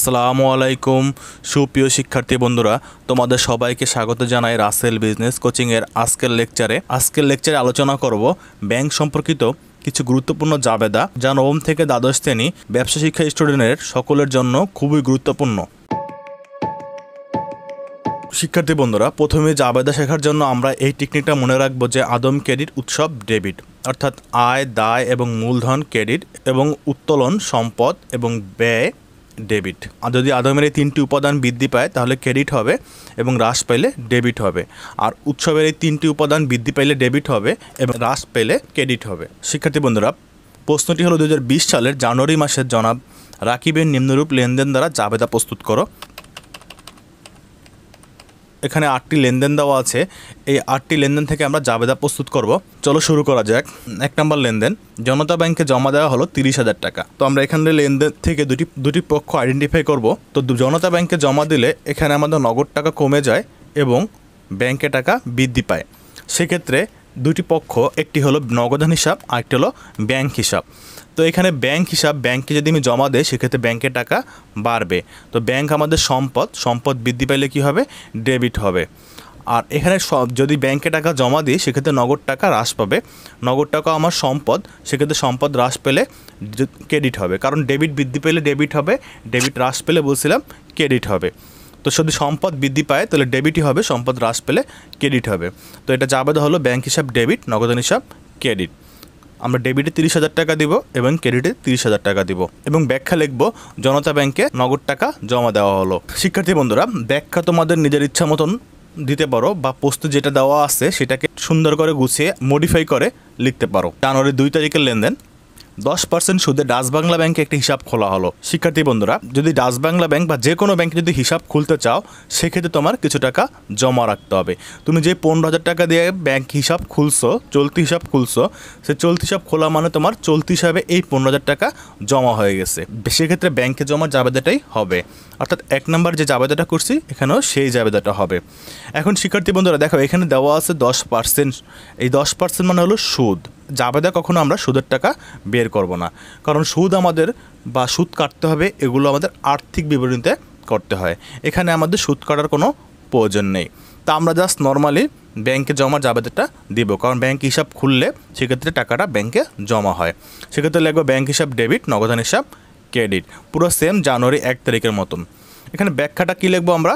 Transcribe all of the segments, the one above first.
আসসালামু আলাইকুম সুপ্রিয় শিক্ষার্থী বন্ধুরা, তোমাদের সবাইকে স্বাগত জানাই রাসেল বিজনেস কোচিংয়ের আজকের লেকচারে আলোচনা করব ব্যাংক সম্পর্কিত কিছু গুরুত্বপূর্ণ জাবেদা, যা নবম থেকে দ্বাদশ শ্রেণী ব্যবসা শিক্ষা স্টুডেন্টের সকলের জন্য খুবই গুরুত্বপূর্ণ। শিক্ষার্থী বন্ধুরা, প্রথমে জাবেদা শেখার জন্য আমরা এই টেকনিকটা মনে রাখবো যে আদম ক্রেডিট, উৎসব ডেবিট, অর্থাৎ আয়, দায় এবং মূলধন ক্রেডিট এবং উত্তোলন সম্পদ এবং ব্যয় ডেবিট। আর যদি আদমের এই তিনটি উপাদান বৃদ্ধি পায় তাহলে ক্রেডিট হবে এবং হ্রাস পেলে ডেবিট হবে। আর উৎসবের এই তিনটি উপাদান বৃদ্ধি পাইলে ডেবিট হবে এবং হ্রাস পেলে ক্রেডিট হবে। শিক্ষার্থী বন্ধুরা, প্রশ্নটি হলো 2020 সালের জানুয়ারি মাসের জনাব রাকিবের নিম্নরূপ লেনদেন দ্বারা জাবেদা প্রস্তুত করো। এখানে 8টি লেনদেন দেওয়া আছে। এই 8টি লেনদেন থেকে আমরা জাবেদা প্রস্তুত করব। চলো শুরু করা যাক। 1 নম্বর লেনদেন, জনতা ব্যাংকে জমা দেওয়া হলো 30,000 টাকা। তো আমরা এখানে লেনদেন থেকে দুটি পক্ষ আইডেন্টিফাই করব। তো জনতা ব্যাংকে জমা দিলে এখানে আমাদের নগদ টাকা কমে যায় এবং ব্যাংকে টাকা বৃদ্ধি পায়। সেক্ষেত্রে দুটি পক্ষ, একটি হলো নগদান হিসাব, আরেকটি হলো ব্যাংক হিসাব। তো এখানে ব্যাংক হিসাব, ব্যাংকে যদি আমি জমা দেই সেক্ষেত্রে ব্যাংকে টাকা বাড়বে। তো ব্যাংক আমাদের সম্পদ বৃদ্ধি পাইলে কি হবে? ডেবিট হবে। আর এখানে যদি ব্যাংকে টাকা জমা দিই সেক্ষেত্রে নগদ টাকা হ্রাস পাবে। নগদ টাকা আমার সম্পদ, সেক্ষেত্রে সম্পদ হ্রাস পেলে ক্রেডিট হবে, কারণ ডেবিট বৃদ্ধি পেলে ডেবিট হবে, ডেবিট হ্রাস পেলে বলছিলাম ক্রেডিট হবে। তো যদি সম্পদ বৃদ্ধি পায় তাহলে ডেবিটই হবে, সম্পদ হ্রাস পেলে ক্রেডিট হবে। তো এটা জাবেদা হলো ব্যাংক হিসাব ডেবিট, নগদান হিসাব ক্রেডিট। আমরা ডেবিটে 30,000 টাকা দিব এবং ক্রেডিটে 30,000 টাকা দিব এবং ব্যাখ্যা লিখব জনতা ব্যাংকে নগদ টাকা জমা দেওয়া হলো। শিক্ষার্থী বন্ধুরা, ব্যাখ্যা তোমাদের নিজের ইচ্ছা মতন দিতে পারো বা প্রস্তুত যেটা দেওয়া আছে সেটাকে সুন্দর করে গুছিয়ে মডিফাই করে লিখতে পারো। জানুয়ারি 2 তারিখের লেনদেন, 10% সুদে ডাচ বাংলা ব্যাংকে একটি হিসাব খোলা হলো। শিক্ষার্থী বন্ধুরা, যদি ডাচ বাংলা ব্যাংক বা যে কোনো ব্যাংকে যদি হিসাব খুলতে চাও সেক্ষেত্রে তোমার কিছু টাকা জমা রাখতে হবে। তুমি যে 15,000 টাকা দিয়ে ব্যাংক হিসাব খুলছো, চলতি হিসাব খুলছো, সে চলতি হিসাব খোলা মানে তোমার চলতি হিসাবে এই 15,000 টাকা জমা হয়ে গেছে। সেক্ষেত্রে ব্যাংকে জমা জাবেদাটাই হবে, অর্থাৎ 1 নম্বর যে জাবেদাটা করছি এখানেও সেই জাবেদাটা হবে। এখন শিক্ষার্থী বন্ধুরা দেখো, এখানে দেওয়া আছে 10%। এই 10% মানে হলো সুদ। জাবেদা কখনো আমরা সুদের টাকা বের করব না, কারণ সুদ আমাদের বা সুদ কাটতে হবে, এগুলো আমাদের আর্থিক বিবরণীতে করতে হয়। এখানে আমাদের সুদ কাটার কোনো প্রয়োজন নেই। তা আমরা জাস্ট নর্মালি ব্যাংকে জমা জাবেদাটা দিব, কারণ ব্যাংক হিসাব খুললে সেক্ষেত্রে টাকাটা ব্যাংকে জমা হয়। সেক্ষেত্রে লাগবে ব্যাংক হিসাব ডেবিট, নগদান হিসাব ক্রেডিট, পুরো সেম জানুয়ারি 1 তারিখের মতন। এখানে ব্যাখ্যাটা কী লিখবো আমরা?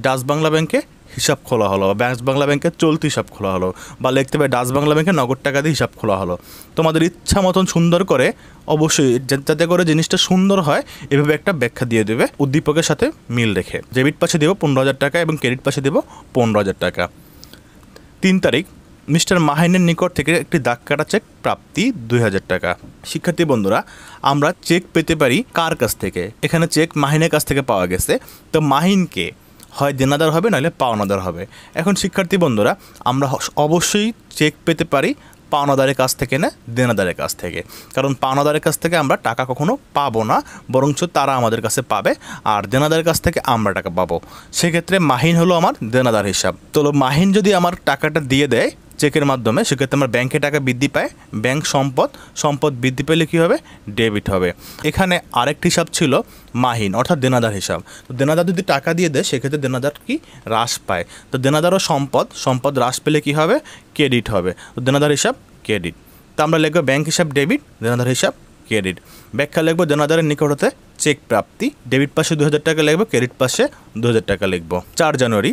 ডাচ বাংলা ব্যাংকে হিসাব খোলা হলো, ডাচ বাংলা ব্যাংকে চলতি হিসাব খোলা হলো, বা লিখতে পারে ডাচ বাংলা ব্যাংকে নগদ টাকা দিয়ে হিসাব খোলা হলো। তোমাদের ইচ্ছা মতন সুন্দর করে, অবশ্যই যাতে করে জিনিসটা সুন্দর হয় এভাবে একটা ব্যাখ্যা দিয়ে দেবে উদ্দীপকের সাথে মিল রেখে। ডেবিট পাশে দেবো 15,000 টাকা এবং ক্রেডিট পাশে দেবো 15,000 টাকা। 3 তারিখ, মিস্টার মাহিনের নিকট থেকে একটি দাগ কাটা চেক প্রাপ্তি 2,000 টাকা। শিক্ষার্থী বন্ধুরা, আমরা চেক পেতে পারি কার কাছ থেকে? এখানে চেক মাহিনের কাছ থেকে পাওয়া গেছে। তো মাহিনকে হয় দেনাদার হবে, নাহলে পাওনাদার হবে। এখন শিক্ষার্থী বন্ধুরা, আমরা অবশ্যই চেক পেতে পারি পাওনাদারের কাছ থেকে না দেনাদারের কাছ থেকে, কারণ পাওনাদারের কাছ থেকে আমরা টাকা কখনো পাবো না, বরঞ্চ তারা আমাদের কাছে পাবে, আর দেনাদারের কাছ থেকে আমরা টাকা পাবো। সেক্ষেত্রে মাহিন হলো আমার দেনাদার হিসাব। তো মাহিন যদি আমার টাকাটা দিয়ে দেয় চেকের মাধ্যমে, সেক্ষেত্রে আমার ব্যাংকে টাকা বৃদ্ধি পায়, ব্যাংক সম্পদ বৃদ্ধি পেলে কী হবে? ডেবিট হবে। এখানে আরেকটি হিসাব ছিল মাহিন, অর্থাৎ দেনাদার হিসাব। তো দেনাদার যদি টাকা দিয়ে দেয় সেক্ষেত্রে দেনাদার কি হ্রাস পায়। তো দেনাদারও সম্পদ হ্রাস পেলে কী হবে? ক্রেডিট হবে। তো দেনাদার হিসাব ক্রেডিট। তো আমরা লিখবো ব্যাংক হিসাব ডেবিট, দেনাদার হিসাব ক্রেডিট। ব্যাখ্যা লিখবো দেনাদারের নিকট হতে চেক প্রাপ্তি, ডেবিট পাশে 2,000 টাকা লিখবো, ক্রেডিট পাশে 2,000 টাকা লিখবো। 4 জানুয়ারি,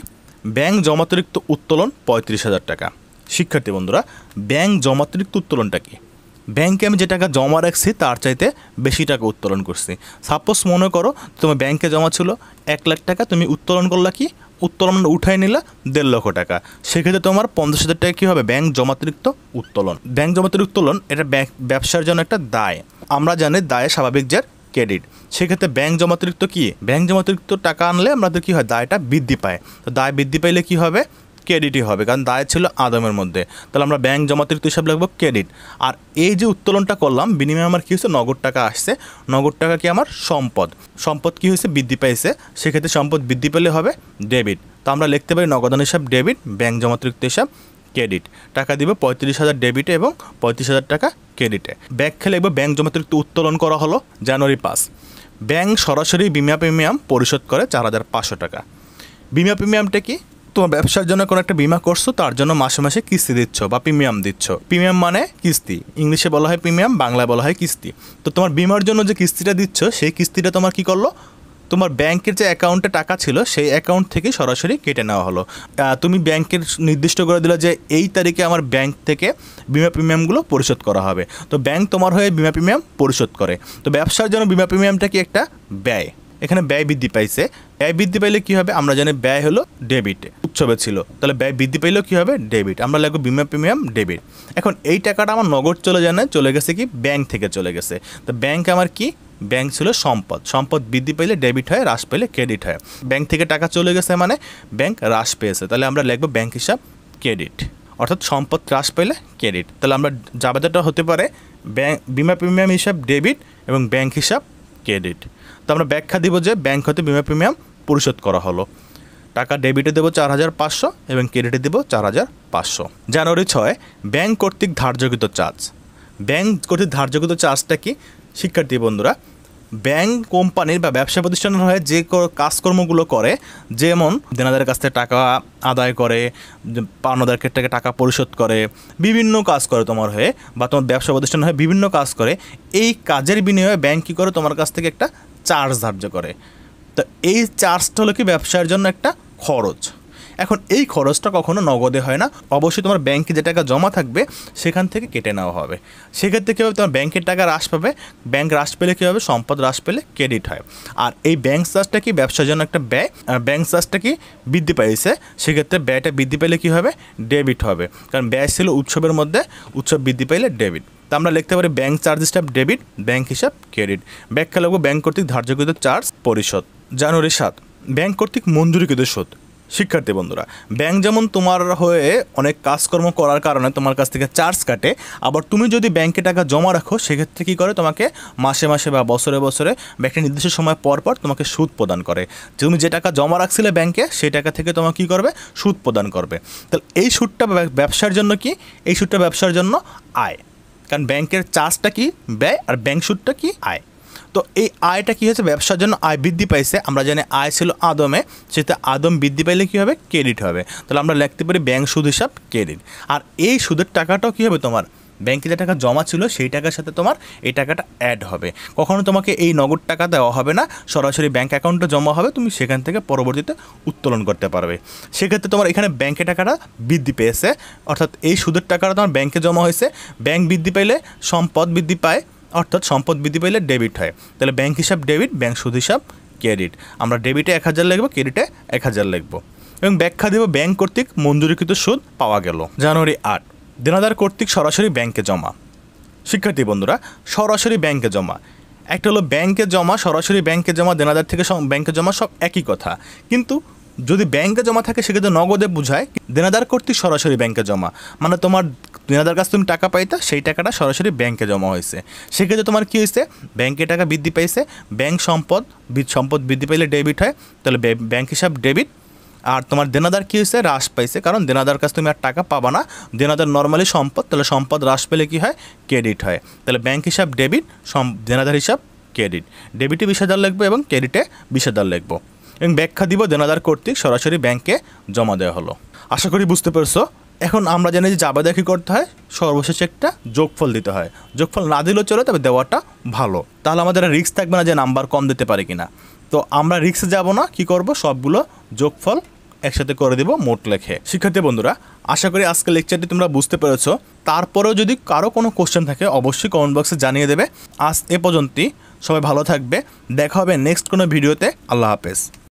ব্যাংক জমাতিরিক্ত উত্তোলন 35,000 টাকা। শিক্ষার্থী বন্ধুরা, ব্যাংক জমাতিরিক্ত উত্তোলনটা কি? ব্যাংকে আমি যে টাকা জমা রাখছি তার চাইতে বেশি টাকা উত্তোলন করছি। সাপোজ মনে করো তোমার ব্যাংকে জমা ছিল 1 লাখ টাকা, তুমি উত্তোলন করলা কি? উত্তোলন উঠাই নিলা 1.5 লক্ষ টাকা। সেক্ষেত্রে তোমার 50,000 টাকা কী হবে? ব্যাংক জমাতিরিক্ত উত্তোলন। ব্যাংক জমাতিরিক্ত উত্তোলন এটা ব্যবসার জন্য একটা দায়। আমরা জানি দায় স্বাভাবিক যে ক্রেডিট। সেক্ষেত্রে ব্যাংক জমাতিরিক্ত কি? ব্যাংক জমাতিরিক্ত টাকা আনলে আমাদের কী হয়? দায়টা বৃদ্ধি পায়। তো দায় বৃদ্ধি পাইলে কী হবে? ক্রেডিটই হবে, কারণ দায় ছিল আদমের মধ্যে। তাহলে আমরা ব্যাংক জমাতিরিক্ত হিসাব লিখবো ক্রেডিট। আর এই যে উত্তোলনটা করলাম, বিনিময়ে আমার কী হয়েছে? নগদ টাকা আসছে। নগদ টাকা কি আমার সম্পদ কী হয়েছে? বৃদ্ধি পাইছে। সেক্ষেত্রে সম্পদ বৃদ্ধি পেলে হবে ডেবিট। তো আমরা লিখতে পারি নগদান হিসাব ডেবিট, ব্যাংক জমাতিরিক্ত হিসাব ক্রেডিট। টাকা দিব 35,000 ডেবিটে এবং 35,000 টাকা ক্রেডিটে। ব্যাখ্যা লিখবো ব্যাংক জমাতিরিক্ত উত্তোলন করা হলো জানুয়ারি 5। ব্যাংক সরাসরি বিমা প্রিমিয়াম পরিশোধ করে 4,500 টাকা। বিমা প্রিমিয়ামটা কি? তোমার ব্যবসার জন্য কোনো একটা বিমা করছো, তার জন্য মাসে মাসে কিস্তি দিচ্ছ বা প্রিমিয়াম দিচ্ছ। প্রিমিয়াম মানে কিস্তি, ইংলিশে বলা হয় প্রিমিয়াম, বাংলায় বলা হয় কিস্তি। তো তোমার বিমার জন্য যে কিস্তিটা দিচ্ছ, সেই কিস্তিটা তোমার কি করলো, তোমার ব্যাংকের যে অ্যাকাউন্টে টাকা ছিল সেই অ্যাকাউন্ট থেকে সরাসরি কেটে নেওয়া হলো। তুমি ব্যাংকের নির্দিষ্ট করে দিলে যে এই তারিখে আমার ব্যাংক থেকে বিমা প্রিমিয়ামগুলো পরিশোধ করা হবে, তো ব্যাংক তোমার হয়ে বিমা প্রিমিয়াম পরিশোধ করে। তো ব্যবসার জন্য বিমা প্রিমিয়ামটা কি একটা ব্যয়, এখানে ব্যয় বৃদ্ধি পাইছে। ব্যয় বৃদ্ধি পাইলে কী হবে, আমরা জানি ব্যয় হলো ডেবিট, উৎসবে ছিল, তাহলে ব্যয় বৃদ্ধি পাইলেও কী হবে, ডেবিট, আমরা লাগবো বিমা প্রিমিয়াম ডেবিট। এখন এই টাকাটা আমার নগদ চলে যায় না, চলে গেছে কি ব্যাংক থেকে চলে গেছে। তো ব্যাংক আমার কি, ব্যাংক ছিল সম্পদ, সম্পদ বৃদ্ধি পাইলে ডেবিট হয়, হ্রাস পাইলে ক্রেডিট হয়। ব্যাংক থেকে টাকা চলে গেছে মানে ব্যাংক হ্রাস পেয়েছে, তাহলে আমরা লিখবো ব্যাংক হিসাব ক্রেডিট, অর্থাৎ সম্পদ হ্রাস পেলে ক্রেডিট। তাহলে আমরা জাবেদাটা হতে পারে বিমা প্রিমিয়াম হিসাব ডেবিট এবং ব্যাংক হিসাব ক্রেডিট। তো আমরা ব্যাখ্যা দিব যে ব্যাংক হতে বিমা প্রিমিয়াম পরিশোধ করা হলো, টাকা ডেবিটে দেবো 4,500 এবং ক্রেডিটে দেবো 4,500। জানুয়ারি 6, ব্যাংক কর্তৃক ধার্যকৃত চার্জ। ব্যাংক কর্তৃক ধার্যকৃত চার্জটা কি? শিক্ষার্থী বন্ধুরা, ব্যাংক কোম্পানির বা ব্যবসা প্রতিষ্ঠানের হয়ে যে কাজকর্মগুলো করে, যেমন দেনাদারের কাছ থেকে টাকা আদায় করে, পাওনাদারকে থেকে টাকা পরিশোধ করে, বিভিন্ন কাজ করে তোমার হয়ে, বা তোমার ব্যবসা প্রতিষ্ঠান হয়ে বিভিন্ন কাজ করে, এই কাজের বিনিময়ে ব্যাংক কী করে, তোমার কাছ থেকে একটা চার্জ ধার্য করে। তো এই চার্জটা হলো কি ব্যবসার জন্য একটা খরচ। এখন এই খরচটা কখনো নগদে হয় না, অবশ্যই তোমার ব্যাংকে যে টাকা জমা থাকবে সেখান থেকে কেটে নেওয়া হবে। সেক্ষেত্রে কী হবে, তোমার ব্যাংকের টাকা হ্রাস পাবে, ব্যাংক হ্রাস পেলে কী হবে, সম্পদ হ্রাস পেলে ক্রেডিট হয়। আর এই ব্যাংক চার্জটা কি ব্যবসার জন্য একটা ব্যয়, আর ব্যাংক চার্জটা কি বৃদ্ধি পাইছে, সেক্ষেত্রে ব্যয়টা বৃদ্ধি পেলে কী হবে, ডেবিট হবে, কারণ ব্যয় ছিল উৎসবের মধ্যে, উৎসব বৃদ্ধি পাইলে ডেবিট। তা আমরা লিখতে পারি ব্যাংক চার্জ হিসাব ডেবিট, ব্যাংক হিসাব ক্রেডিট। ব্যাখ্যা লাগবো ব্যাংক কর্তৃক ধার্যকৃত চার্জ পরিশোধ। জানুয়ারি 7, ব্যাংক কর্তৃক মঞ্জুরিকৃত সুদ। শিক্ষার্থী বন্ধুরা, ব্যাংক যেমন তোমার হয়ে অনেক কাজকর্ম করার কারণে তোমার কাছ থেকে চার্জ কাটে, আবার তুমি যদি ব্যাংকে টাকা জমা রাখো সেক্ষেত্রে কী করে, তোমাকে মাসে মাসে বা বছরে বছরে বা একটা নির্দিষ্ট সময় পর পর তোমাকে সুদ প্রদান করে। তুমি যে টাকা জমা রাখছিলে ব্যাংকে, সেই টাকা থেকে তোমাকে কী করবে, সুদ প্রদান করবে। তাহলে এই সুদটা ব্যবসার জন্য কি, এই সুদটা ব্যবসার জন্য আয়, কারণ ব্যাংকের চার্জটা কি ব্যয় আর ব্যাংক সুদটা কি আয়। তো এই আয়টা কী হয়েছে, ব্যবসার জন্য আয় বৃদ্ধি পাইছে। আমরা জানি আয় ছিল আদমে, সেটা আদম বৃদ্ধি পাইলে কী হবে, ক্রেডিট হবে। তাহলে আমরা লিখতে পারি ব্যাংক সুদ হিসাব ক্রেডিট। আর এই সুদের টাকাটাও কী হবে, তোমার ব্যাংকে যে টাকা জমা ছিল সেই টাকার সাথে তোমার এই টাকাটা অ্যাড হবে। কখনো তোমাকে এই নগদ টাকা দেওয়া হবে না, সরাসরি ব্যাংক অ্যাকাউন্টে জমা হবে, তুমি সেখান থেকে পরবর্তীতে উত্তোলন করতে পারবে। সেক্ষেত্রে তোমার এখানে ব্যাংকে টাকাটা বৃদ্ধি পেয়েছে, অর্থাৎ এই সুদের টাকাটা তোমার ব্যাংকে জমা হয়েছে। ব্যাংক বৃদ্ধি পাইলে সম্পদ বৃদ্ধি পায়, অর্থাৎ সম্পদ বৃদ্ধি পাইলে ডেবিট হয়। তাহলে ব্যাংক হিসাব ডেবিট, ব্যাংক সুদ হিসাব ক্রেডিট। আমরা ডেবিটে 1,000 লিখবো, ক্রেডিটে 1,000 লিখবো এবং ব্যাখ্যা দেব ব্যাংক কর্তৃক মঞ্জুরিকৃত সুদ পাওয়া গেল। জানুয়ারি 8, দেনাদার কর্তৃক সরাসরি ব্যাংকে জমা। শিক্ষার্থী বন্ধুরা, সরাসরি ব্যাংকে জমা, একটা হলো ব্যাংকে জমা, সরাসরি ব্যাংকে জমা, দেনাদার থেকে ব্যাংকে জমা, সব একই কথা। কিন্তু যদি ব্যাংকে জমা থাকে সেক্ষেত্রে নগদে বোঝায়, দেনাদার কর্তৃক সরাসরি ব্যাংকে জমা মানে তোমার দেনাদার কাছে তুমি টাকা পাইতা, সেই টাকাটা সরাসরি ব্যাংকে জমা হয়েছে। সেক্ষেত্রে তোমার কী হয়েছে, ব্যাংকে টাকা বৃদ্ধি পাইছে, ব্যাংক সম্পদ বৃদ্ধি পাইলে ডেবিট হয়, তাহলে ব্যাংক হিসাব ডেবিট। আর তোমার দেনাদার কী হয়েছে, হ্রাস পাইছে, কারণ দেনাদার কাছে তুমি আর টাকা পাবা না, দেনাদার নর্মালি সম্পদ, তাহলে সম্পদ হ্রাস পেলে কী হয়, ক্রেডিট হয়। তাহলে ব্যাংক হিসাব ডেবিট, দেনাদার হিসাব ক্রেডিট। ডেবিটে 20,000 লিখবো এবং ক্রেডিটে 20,000 লিখবো এবং ব্যাখ্যা দিব দেনাদার কর্তৃক সরাসরি ব্যাংকে জমা দেওয়া হলো। আশা করি বুঝতে পেরেছো। এখন আমরা জানি যে জাবেদা কী করতে হয়, সর্বশেষে একটা যোগফল দিতে হয়। যোগফল না দিলেও চলে, তবে দেওয়াটা ভালো, তাহলে আমাদের রিস্ক থাকবে না যে নাম্বার কম দিতে পারি কিনা। তো আমরা রিস্কে যাব না, কি করব, সবগুলো যোগফল একসাথে করে দেব মোট লেখে। শিক্ষার্থী বন্ধুরা, আশা করি আজকের লেকচারটি তোমরা বুঝতে পেরেছো। তারপরেও যদি কারো কোনো কোশ্চেন থাকে অবশ্যই কমেন্ট বক্সে জানিয়ে দেবে। আজ এ পর্যন্তই, সবাই ভালো থাকবে, দেখা হবে নেক্সট কোনো ভিডিওতে। আল্লাহ হাফেজ।